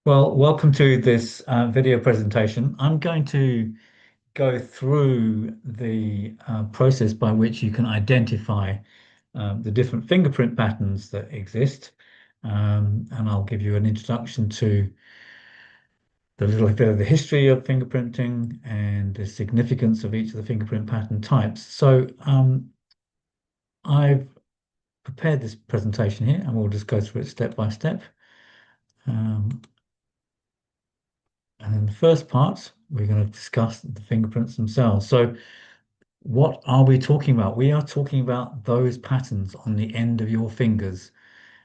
Well, welcome to this video presentation. I'm going to go through the process by which you can identify the different fingerprint patterns that exist. And I'll give you an introduction to the little bit of the history of fingerprinting and the significance of each of the fingerprint pattern types. I've prepared this presentation here and we'll just go through it step by step. Um, And in the first part, we're going to discuss the fingerprints themselves. So, what are we talking about? We are talking about those patterns on the end of your fingers.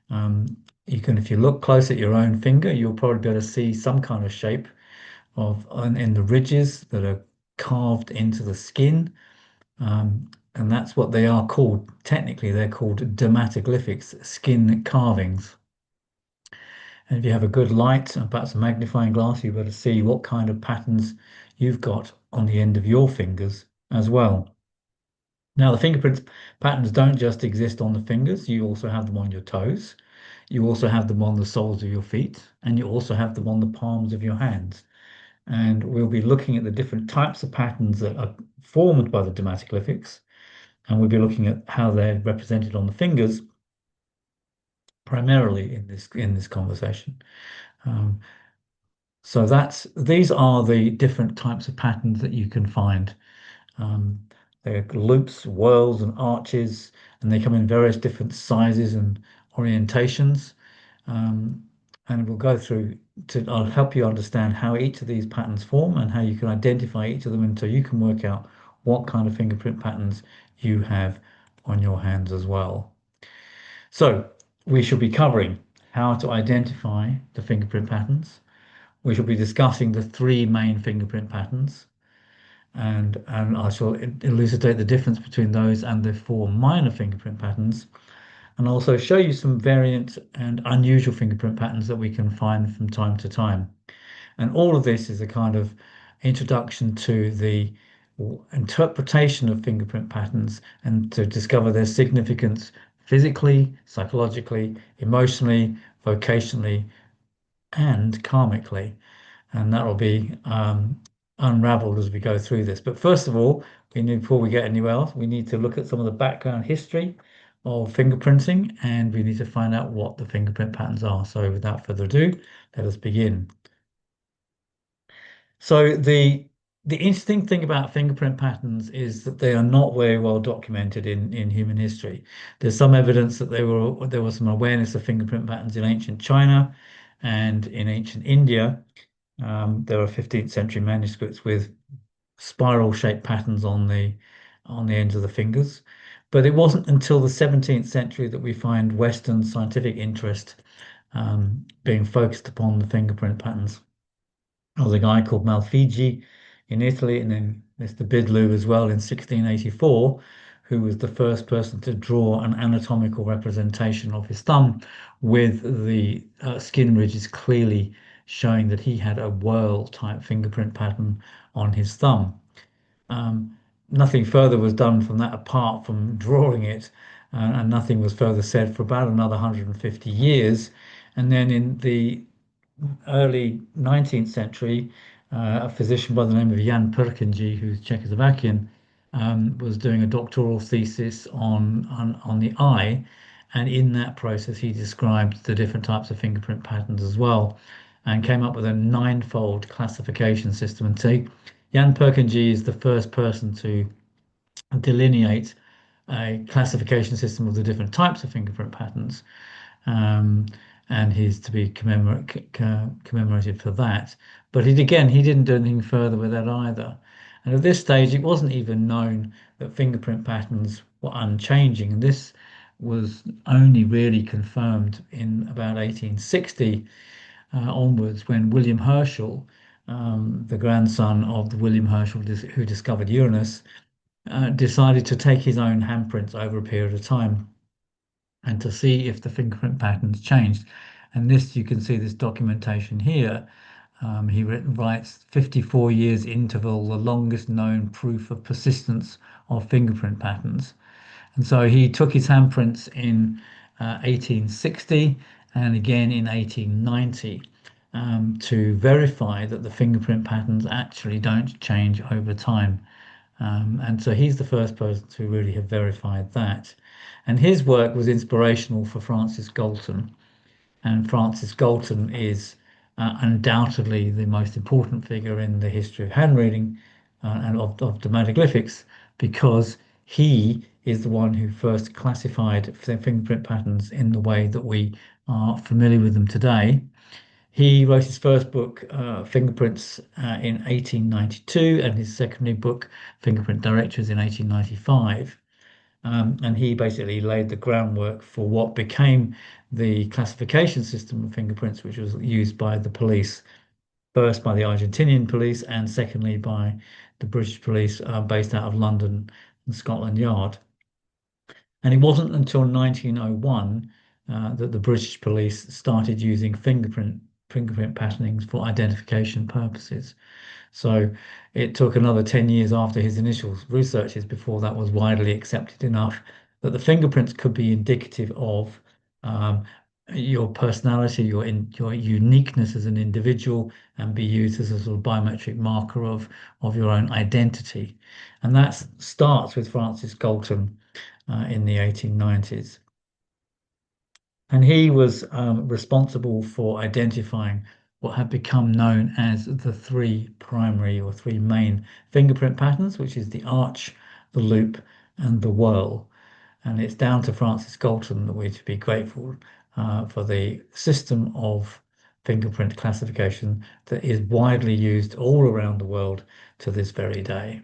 If you look close at your own finger, you'll probably be able to see some kind of shape in the ridges that are carved into the skin. And that's what they are called. Technically, they're called dermatoglyphics, skin carvings. And if you have a good light and perhaps a magnifying glass, you'll be able to see what kind of patterns you've got on the end of your fingers as well. Now, the fingerprint patterns don't just exist on the fingers, you also have them on your toes, you also have them on the soles of your feet, and you also have them on the palms of your hands. And we'll be looking at the different types of patterns that are formed by the dermatoglyphics, and we'll be looking at how they're represented on the fingers primarily in this conversation. Um, So these are the different types of patterns that you can find. Um, they're loops, whorls, and arches, and they come in various different sizes and orientations. Um, and we'll go through I'll help you understand how each of these patterns form and how you can identify each of them until you can work out what kind of fingerprint patterns you have on your hands as well. So we shall be covering how to identify the fingerprint patterns. We shall be discussing the three main fingerprint patterns, and I shall elucidate the difference between those and the four minor fingerprint patterns, and also show you some variant and unusual fingerprint patterns that we can find from time to time. And all of this is a kind of introduction to the interpretation of fingerprint patterns and to discover their significance physically, psychologically, emotionally, vocationally, and karmically, and that will be unraveled as we go through this. But first of all, before we get anywhere else, we need to look at some of the background history of fingerprinting, and we need to find out what the fingerprint patterns are. So without further ado, let us begin. So the interesting thing about fingerprint patterns is that they are not very well documented in human history. There's some evidence that there was some awareness of fingerprint patterns in ancient China and in ancient India. There are 15th century manuscripts with spiral-shaped patterns on the ends of the fingers. But it wasn't until the 17th century that we find Western scientific interest being focused upon the fingerprint patterns. There was a guy called Malfigi in Italy, and then Mr. Bidloo as well in 1684, who was the first person to draw an anatomical representation of his thumb with the skin ridges clearly showing that he had a whorl type fingerprint pattern on his thumb. Um, Nothing further was done from that apart from drawing it, and nothing was further said for about another 150 years. And then in the early 19th century, a physician by the name of Jan Perkinji, who's Czechoslovakian, was doing a doctoral thesis on the eye, and in that process, he described the different types of fingerprint patterns as well, and came up with a ninefold classification system. And so, Jan Perkinji is the first person to delineate a classification system of the different types of fingerprint patterns. Um, and he's to be commemorated for that. But he didn't do anything further with that either. And at this stage, it wasn't even known that fingerprint patterns were unchanging. And this was only really confirmed in about 1860 onwards when William Herschel, the grandson of the William Herschel who discovered Uranus, decided to take his own handprints over a period of time and to see if the fingerprint patterns changed. And this, you can see this documentation here. He writes 54 years interval, the longest known proof of persistence of fingerprint patterns. And so he took his handprints in 1860 and again in 1890. to verify that the fingerprint patterns actually don't change over time. And so he's the first person to really have verified that. And his work was inspirational for Francis Galton. And Francis Galton is undoubtedly the most important figure in the history of handreading and of dermatoglyphics because he is the one who first classified fingerprint patterns in the way that we are familiar with them today. He wrote his first book, Fingerprints, in 1892, and his second book, Fingerprint Directories, in 1895. And he basically laid the groundwork for what became the classification system of fingerprints, which was used by the police, first by the Argentinian police, and secondly by the British police based out of London and Scotland Yard. And it wasn't until 1901 that the British police started using fingerprint patternings for identification purposes. So it took another 10 years after his initial researches before that was widely accepted enough that the fingerprints could be indicative of um, your personality, your uniqueness as an individual, and be used as a sort of biometric marker of your own identity. And that starts with Francis Galton in the 1890s. And he was responsible for identifying what had become known as the three primary or three main fingerprint patterns, which is the arch, the loop, and the whirl. And it's down to Francis Galton that we're to be grateful for the system of fingerprint classification that is widely used all around the world to this very day.